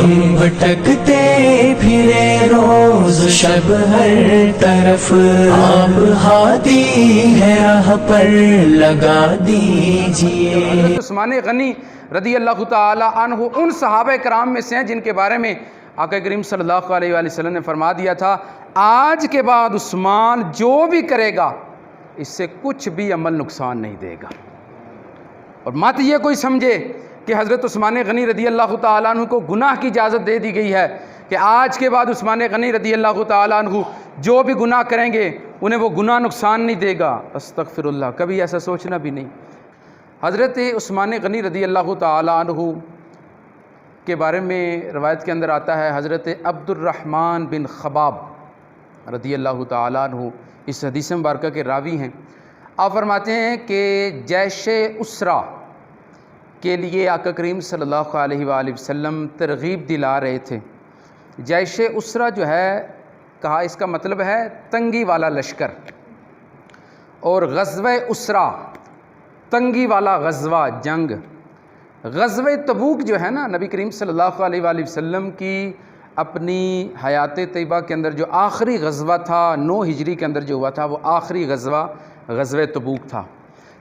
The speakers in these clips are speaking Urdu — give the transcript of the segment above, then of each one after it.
ہم بھٹکتے پھرے روز شب ہر طرف، آپ ہادی ہے راہ پر لگا دیجئے۔ حضرت عثمان غنی رضی اللہ تعالی عنہ ان صحابہ کرام میں سے ہیں جن کے بارے میں آقا کریم صلی اللہ علیہ وآلہ وسلم نے فرما دیا تھا آج کے بعد عثمان جو بھی کرے گا اس سے کچھ بھی عمل نقصان نہیں دے گا۔ اور مت یہ کوئی سمجھے کہ حضرت عثمان غنی رضی اللہ تعالیٰ عنہ کو گناہ کی اجازت دے دی گئی ہے کہ آج کے بعد عثمان غنی رضی اللہ تعالیٰ عنہ جو بھی گناہ کریں گے انہیں وہ گناہ نقصان نہیں دے گا۔ استغفر اللہ، کبھی ایسا سوچنا بھی نہیں۔ حضرت عثمان غنی رضی اللہ تعالیٰ عنہ کے بارے میں روایت کے اندر آتا ہے حضرت عبد الرحمن بن خباب رضی اللہ تعالیٰ عنہ اس حدیث مبارکہ کے راوی ہیں۔ آپ فرماتے ہیں کہ جیش اسرا کے لیے آقا کریم صلی اللہ علیہ وآلہ وسلم ترغیب دلا رہے تھے۔ جیش اسرا جو ہے کہا اس کا مطلب ہے تنگی والا لشکر، اور غزوہ اسرا تنگی والا غزوہ جنگ۔ غزوہ تبوک جو ہے نا نبی کریم صلی اللہ علیہ وآلہ وسلم کی اپنی حیات طیبہ کے اندر جو آخری غزوہ تھا 9 ہجری کے اندر جو ہوا تھا وہ آخری غزوہ غزوہ تبوک تھا۔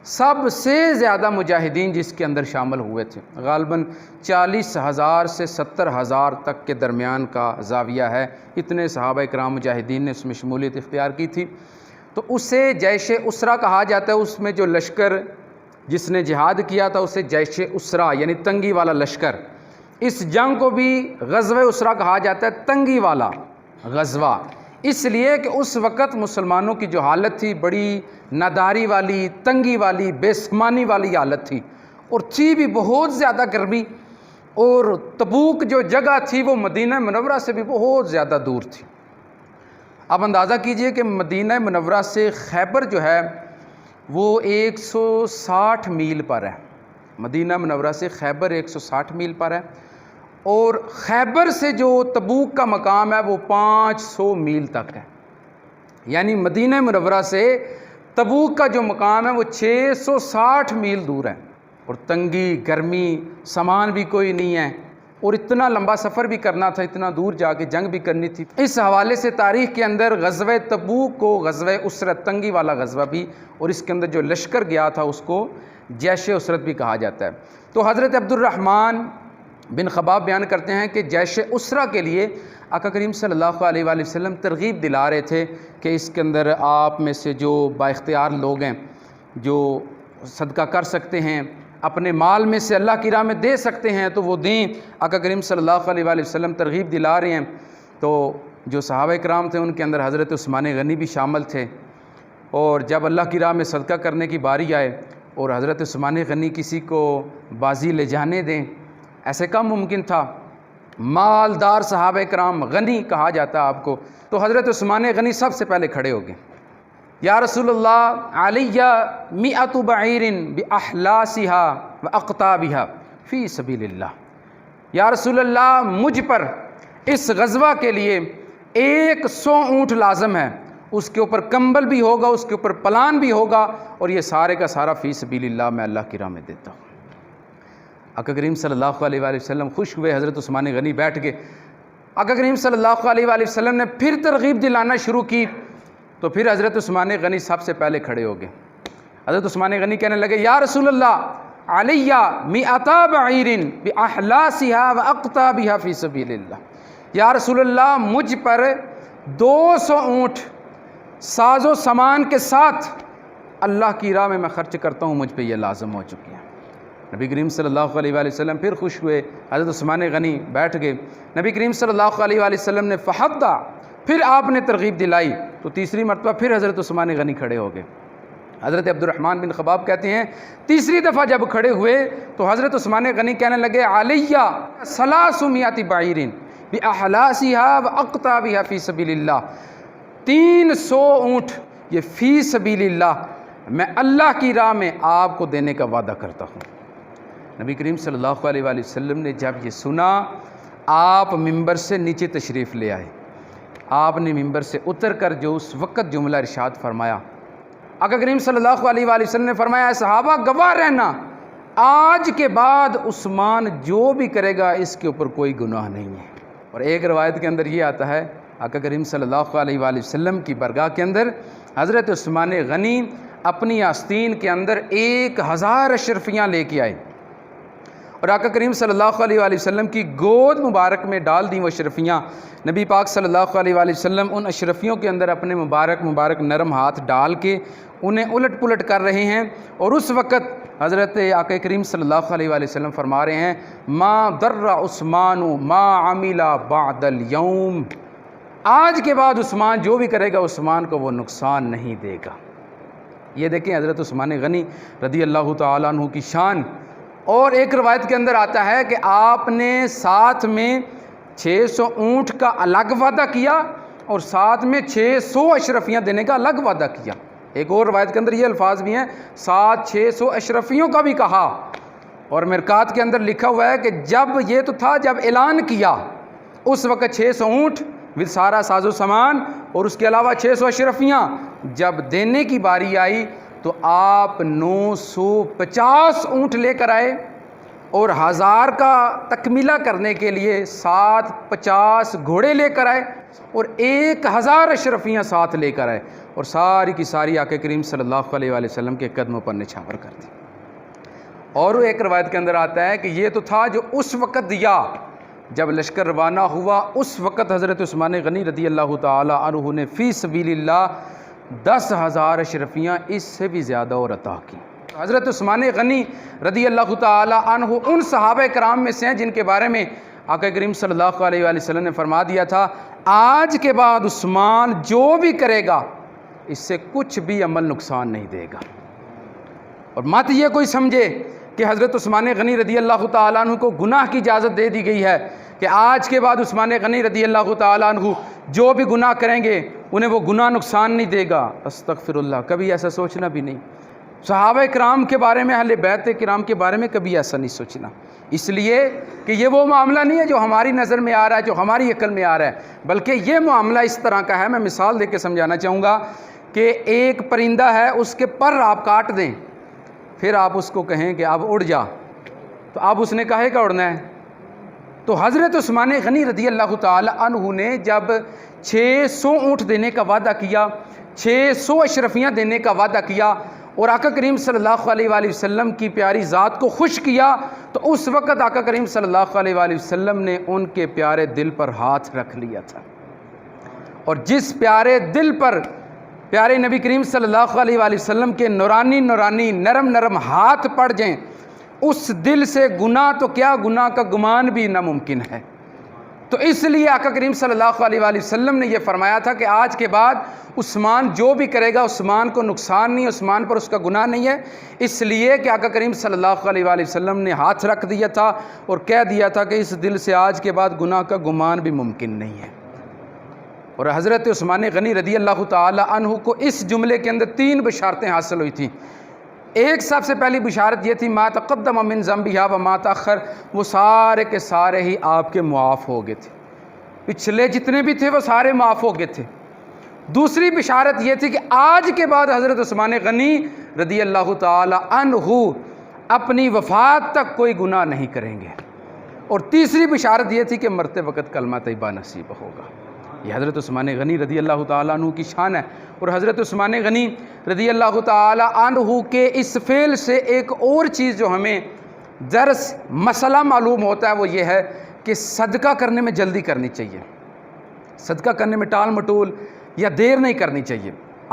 سب سے زیادہ مجاہدین جس کے اندر شامل ہوئے تھے، غالباً 40,000 سے 70,000 تک کے درمیان کا زاویہ ہے، اتنے صحابہ کرام مجاہدین نے اس میں شمولیت اختیار کی تھی۔ تو اسے جیش اسرا کہا جاتا ہے، اس میں جو لشکر جس نے جہاد کیا تھا اسے جیش اسرا یعنی تنگی والا لشکر۔ اس جنگ کو بھی غزوہ اسرا کہا جاتا ہے، تنگی والا غزوہ، اس لیے کہ اس وقت مسلمانوں کی جو حالت تھی بڑی ناداری والی، تنگی والی، بے سمانی والی حالت تھی، اور تھی بھی بہت زیادہ گرمی، اور تبوک جو جگہ تھی وہ مدینہ منورہ سے بھی بہت زیادہ دور تھی۔ آپ اندازہ کیجئے کہ مدینہ منورہ سے خیبر جو ہے وہ 160 میل پر ہے، مدینہ منورہ سے خیبر 160 میل پر ہے، اور خیبر سے جو تبوک کا مقام ہے وہ 500 میل تک ہے، یعنی مدینہ منورہ سے تبوک کا جو مقام ہے وہ 660 میل دور ہے، اور تنگی، گرمی، سامان بھی کوئی نہیں ہے، اور اتنا لمبا سفر بھی کرنا تھا، اتنا دور جا کے جنگ بھی کرنی تھی۔ اس حوالے سے تاریخ کے اندر غزوہ تبوک کو غزوہ اسرت، تنگی والا غزوہ بھی، اور اس کے اندر جو لشکر گیا تھا اس کو جیش اسرت بھی کہا جاتا ہے۔ تو حضرت عبد الرحمن بن خباب بیان کرتے ہیں کہ جیش اسرا کے لیے آقا کریم صلی اللہ علیہ وآلہ وسلم ترغیب دلا رہے تھے کہ اس کے اندر آپ میں سے جو با اختیار لوگ ہیں، جو صدقہ کر سکتے ہیں، اپنے مال میں سے اللہ کی راہ میں دے سکتے ہیں تو وہ دیں۔ آقا کریم صلی اللہ علیہ وآلہ وسلم ترغیب دلا رہے ہیں، تو جو صحابہ کرام تھے ان کے اندر حضرت عثمان غنی بھی شامل تھے، اور جب اللہ کی راہ میں صدقہ کرنے کی باری آئے اور حضرت عثمان غنی کسی کو بازی لے جانے دیں، ایسے کم ممکن تھا، مالدار صحابہ کرام، غنی کہا جاتا آپ کو، تو حضرت عثمان غنی سب سے پہلے کھڑے ہو گئے۔ یا رسول اللہ علیہ 100 بعیر باحلاسها واقطابها فی سبیل اللہ، یا رسول اللہ مجھ پر اس غزوہ کے لیے 100 اونٹ لازم ہے، اس کے اوپر کمبل بھی ہوگا، اس کے اوپر پلان بھی ہوگا، اور یہ سارے کا سارا فی سبیل اللہ میں اللہ کی راہ میں دیتا ہوں۔ آقا کریم صلی اللہ علیہ وآلہ وسلم خوش ہوئے، حضرت عثمان غنی بیٹھ گئے۔ آقا کریم صلی اللہ علیہ وآلہ وسلم نے پھر ترغیب دلانا شروع کی، تو پھر حضرت عثمان غنی سب سے پہلے کھڑے ہو گئے۔ حضرت عثمان غنی کہنے لگے یا رسول اللہ علیہ 100 بعیر باحلاسها واقطابها فی سبیل اللہ، یا رسول اللہ مجھ پر 200 اونٹ ساز و سامان کے ساتھ اللہ کی راہ میں خرچ کرتا ہوں، مجھ پہ یہ لازم ہو چکی ہے۔ نبی کریم صلی اللہ علیہ وآلہ وسلم پھر خوش ہوئے، حضرت عثمان غنی بیٹھ گئے۔ نبی کریم صلی اللہ علیہ وآلہ وسلم نے فحدہ، پھر آپ نے ترغیب دلائی، تو تیسری مرتبہ پھر حضرت عثمان غنی کھڑے ہو گئے۔ حضرت عبد الرحمن بن خباب کہتے ہیں تیسری دفعہ جب کھڑے ہوئے تو حضرت عثمان غنی کہنے لگے علیہ 300 بعیر باحلاسها واقطابها فی سبیل اللہ، 300 اونٹ یہ فی سبیل اللہ میں اللہ کی راہ میں آپ کو دینے کا وعدہ کرتا ہوں۔ نبی کریم صلی اللہ علیہ وآلہ وسلم نے جب یہ سنا، آپ ممبر سے نیچے تشریف لے آئے۔ آپ نے ممبر سے اتر کر جو اس وقت جملہ ارشاد فرمایا، آقا کریم صلی اللہ علیہ وآلہ وسلم نے فرمایا اے صحابہ گواہ رہنا، آج کے بعد عثمان جو بھی کرے گا اس کے اوپر کوئی گناہ نہیں ہے۔ اور ایک روایت کے اندر یہ آتا ہے، آقا کریم صلی اللہ علیہ وآلہ وسلم کی بارگاہ کے اندر حضرت عثمان غنی اپنی آستین کے اندر 1000 اشرفیاں لے کے آئے اور آقا کریم صلی اللہ علیہ وآلہ وسلم کی گود مبارک میں ڈال دیں وہ اشرفیاں۔ نبی پاک صلی اللہ علیہ وآلہ وسلم ان اشرفیوں کے اندر اپنے مبارک نرم ہاتھ ڈال کے انہیں الٹ پلٹ کر رہے ہیں، اور اس وقت حضرت آقا کریم صلی اللہ علیہ وآلہ وسلم فرما رہے ہیں ما ضر عثمان ما عمل بعد اليوم، آج کے بعد عثمان جو بھی کرے گا عثمان کو وہ نقصان نہیں دے گا۔ یہ دیکھیں حضرت عثمان غنی رضی اللہ تعالیٰ عنہ کی شان۔ اور ایک روایت کے اندر آتا ہے کہ آپ نے ساتھ میں 600 اونٹ کا الگ وعدہ کیا اور ساتھ میں 600 اشرفیاں دینے کا الگ وعدہ کیا۔ ایک اور روایت کے اندر یہ الفاظ بھی ہیں، ساتھ 600 اشرفیوں کا بھی کہا۔ اور مرکات کے اندر لکھا ہوا ہے کہ جب یہ تو تھا جب اعلان کیا اس وقت 600 اونٹ سارا ساز و سامان اور اس کے علاوہ 600 اشرفیاں، جب دینے کی باری آئی تو آپ 950 اونٹ لے کر آئے اور 1000 کا تکمیلہ کرنے کے لیے ساتھ 50 گھوڑے لے کر آئے اور 1000 اشرفیاں ساتھ لے کر آئے اور ساری کی ساری آقا کریم صلی اللہ علیہ وآلہ وسلم کے قدموں پر نچھاور کر دی۔ اور ایک روایت کے اندر آتا ہے کہ یہ تو تھا جو اس وقت دیا جب لشکر روانہ ہوا، اس وقت حضرت عثمان غنی رضی اللہ تعالی عنہ نے فی سبیل اللہ 10,000 اشرفیاں اس سے بھی زیادہ اور عطا کی۔ حضرت عثمان غنی رضی اللہ تعالی عنہ ان صحابہ کرام میں سے ہیں جن کے بارے میں آقا کریم صلی اللہ علیہ وآلہ وسلم نے فرما دیا تھا آج کے بعد عثمان جو بھی کرے گا اس سے کچھ بھی عمل نقصان نہیں دے گا۔ اور مت یہ کوئی سمجھے کہ حضرت عثمان غنی رضی اللہ تعالیٰ عنہ کو گناہ کی اجازت دے دی گئی ہے کہ آج کے بعد عثمان غنی رضی اللہ تعالیٰ عنہ جو بھی گناہ کریں گے انہیں وہ گناہ نقصان نہیں دے گا۔ استغفر اللہ، کبھی ایسا سوچنا بھی نہیں۔ صحابہ کرام کے بارے میں، اہل بیت کرام کے بارے میں کبھی ایسا نہیں سوچنا، اس لیے کہ یہ وہ معاملہ نہیں ہے جو ہماری نظر میں آ رہا ہے، جو ہماری عقل میں آ رہا ہے، بلکہ یہ معاملہ اس طرح کا ہے۔ میں مثال دے کے سمجھانا چاہوں گا کہ ایک پرندہ ہے، اس کے پر آپ کاٹ دیں، پھر آپ اس کو کہیں کہ اب اڑ جا، تو اب اس نے کہے کہ اڑنا ہے۔ تو حضرت عثمان غنی رضی اللہ تعالی عنہ نے جب 600 اونٹ دینے کا وعدہ کیا، 600 اشرفیاں دینے کا وعدہ کیا اور آقا کریم صلی اللہ علیہ وآلہ وسلم کی پیاری ذات کو خوش کیا، تو اس وقت آقا کریم صلی اللہ علیہ وآلہ وسلم نے ان کے پیارے دل پر ہاتھ رکھ لیا تھا۔ اور جس پیارے دل پر پیارے نبی کریم صلی اللہ علیہ وآلہ وسلم کے نورانی نرم نرم ہاتھ پڑ جائیں، اس دل سے گناہ تو کیا، گناہ کا گمان بھی ناممکن ہے۔ تو اس لیے آقا کریم صلی اللہ علیہ وآلہ وسلم نے یہ فرمایا تھا کہ آج کے بعد عثمان جو بھی کرے گا عثمان کو نقصان نہیں، عثمان پر اس کا گناہ نہیں ہے، اس لیے کہ آقا کریم صلی اللہ علیہ وآلہ وسلم نے ہاتھ رکھ دیا تھا اور کہہ دیا تھا کہ اس دل سے آج کے بعد گناہ کا گمان بھی ممکن نہیں ہے۔ اور حضرت عثمان غنی رضی اللہ تعالی عنہ کو اس جملے کے اندر 3 بشارتیں حاصل ہوئی تھیں۔ ایک سب سے پہلی بشارت یہ تھی ما تقدم من ذنبہا وما تاخر، وہ سارے کے سارے ہی آپ کے معاف ہو گئے تھے، پچھلے جتنے بھی تھے وہ سارے معاف ہو گئے تھے۔ دوسری بشارت یہ تھی کہ آج کے بعد حضرت عثمان غنی رضی اللہ تعالی عنہ اپنی وفات تک کوئی گناہ نہیں کریں گے۔ اور تیسری بشارت یہ تھی کہ مرتے وقت کلمہ طیبہ نصیب ہوگا۔ یہ حضرت عثمان غنی رضی اللہ تعالیٰ عنہ کی شان ہے۔ اور حضرت عثمان غنی رضی اللہ تعالیٰ عنہ کے اس فعل سے ایک اور چیز جو ہمیں درس مسئلہ معلوم ہوتا ہے وہ یہ ہے کہ صدقہ کرنے میں جلدی کرنی چاہیے، صدقہ کرنے میں ٹال مٹول یا دیر نہیں کرنی چاہیے۔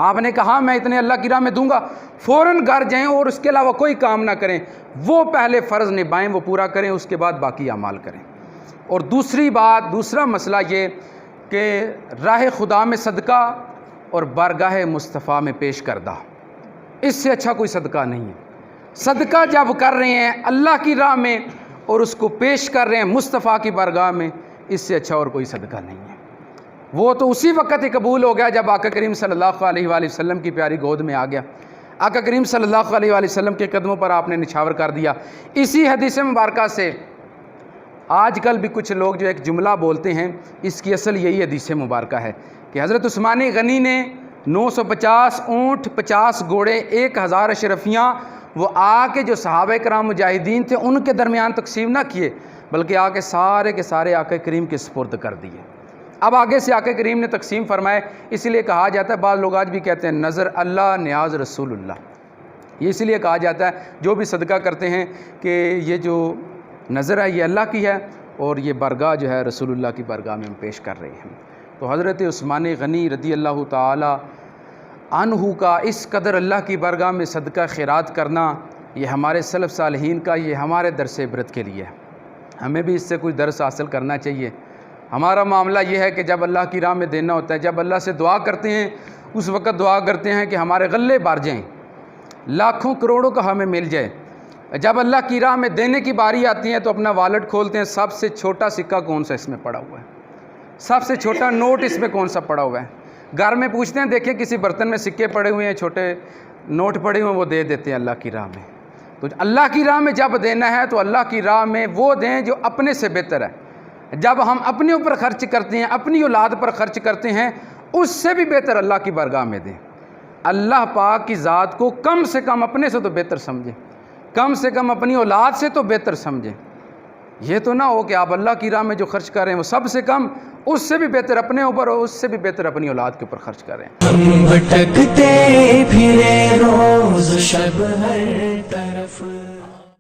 آپ نے کہا میں اتنے اللہ کی راہ میں دوں گا، فوراً گھر جائیں اور اس کے علاوہ کوئی کام نہ کریں، وہ پہلے فرض نبھائیں، وہ پورا کریں، اس کے بعد باقی اعمال کریں۔ اور دوسرا مسئلہ یہ کہ راہ خدا میں صدقہ اور بارگاہ مصطفیٰ میں پیش کردہ، اس سے اچھا کوئی صدقہ نہیں ہے۔ صدقہ جب کر رہے ہیں اللہ کی راہ میں اور اس کو پیش کر رہے ہیں مصطفیٰ کی بارگاہ میں، اس سے اچھا اور کوئی صدقہ نہیں ہے۔ وہ تو اسی وقت ہی قبول ہو گیا جب آقا کریم صلی اللہ علیہ وآلہ وسلم کی پیاری گود میں آ گیا، آقا کریم صلی اللہ علیہ وآلہ وسلم کے قدموں پر آپ نے نچھاور کر دیا۔ اسی حدیث مبارکہ سے آج کل بھی کچھ لوگ جو ایک جملہ بولتے ہیں، اس کی اصل یہی حدیث مبارکہ ہے کہ حضرت عثمان غنی نے 950 اونٹ، 50 گھوڑے، 1000 اشرفیاں وہ آ کے جو صحابہ کرام مجاہدین تھے ان کے درمیان تقسیم نہ کیے، بلکہ آ کے سارے کے سارے آقا کریم کے سپرد کر دیے۔ اب آگے سے آقا کریم نے تقسیم فرمائے، اس لیے کہا جاتا ہے، بعض لوگ آج بھی کہتے ہیں نظر اللہ نیاز رسول اللہ، یہ اس لیے کہا جاتا ہے جو بھی صدقہ کرتے ہیں کہ یہ جو نظر ہے یہ اللہ کی ہے اور یہ برگاہ جو ہے رسول اللہ کی برگاہ میں ہم پیش کر رہے ہیں۔ تو حضرت عثمان غنی رضی اللہ تعالی عنہ کا اس قدر اللہ کی برگاہ میں صدقہ خیرات کرنا، یہ ہمارے سلف صالحین کا، یہ ہمارے درس عبرت کے لیے ہے۔ ہمیں بھی اس سے کچھ درس حاصل کرنا چاہیے۔ ہمارا معاملہ یہ ہے کہ جب اللہ کی راہ میں دینا ہوتا ہے، جب اللہ سے دعا کرتے ہیں، اس وقت دعا کرتے ہیں کہ ہمارے غلے بھر جائیں، لاکھوں کروڑوں کا ہمیں مل جائے۔ جب اللہ کی راہ میں دینے کی باری آتی ہے تو اپنا والٹ کھولتے ہیں، سب سے چھوٹا سکہ کون سا اس میں پڑا ہوا ہے، سب سے چھوٹا نوٹ اس میں کون سا پڑا ہوا ہے۔ گھر میں پوچھتے ہیں، دیکھیں کسی برتن میں سکے پڑے ہوئے ہیں، چھوٹے نوٹ پڑے ہوئے ہیں، وہ دے دیتے ہیں اللہ کی راہ میں۔ تو اللہ کی راہ میں جب دینا ہے تو اللہ کی راہ میں وہ دیں جو اپنے سے بہتر ہے۔ جب ہم اپنے اوپر خرچ کرتے ہیں، اپنی اولاد پر خرچ کرتے ہیں، اس سے بھی بہتر اللہ کی بارگاہ میں دیں۔ اللہ پاک کی ذات کو کم سے کم اپنے سے تو بہتر سمجھیں، کم سے کم اپنی اولاد سے تو بہتر سمجھیں۔ یہ تو نہ ہو کہ آپ اللہ کی راہ میں جو خرچ کر رہے ہیں وہ سب سے کم، اس سے بھی بہتر اپنے اوپر اور اس سے بھی بہتر اپنی اولاد کے اوپر خرچ کریں۔ ہم بھٹکتے پھرے روز شب ہر طرف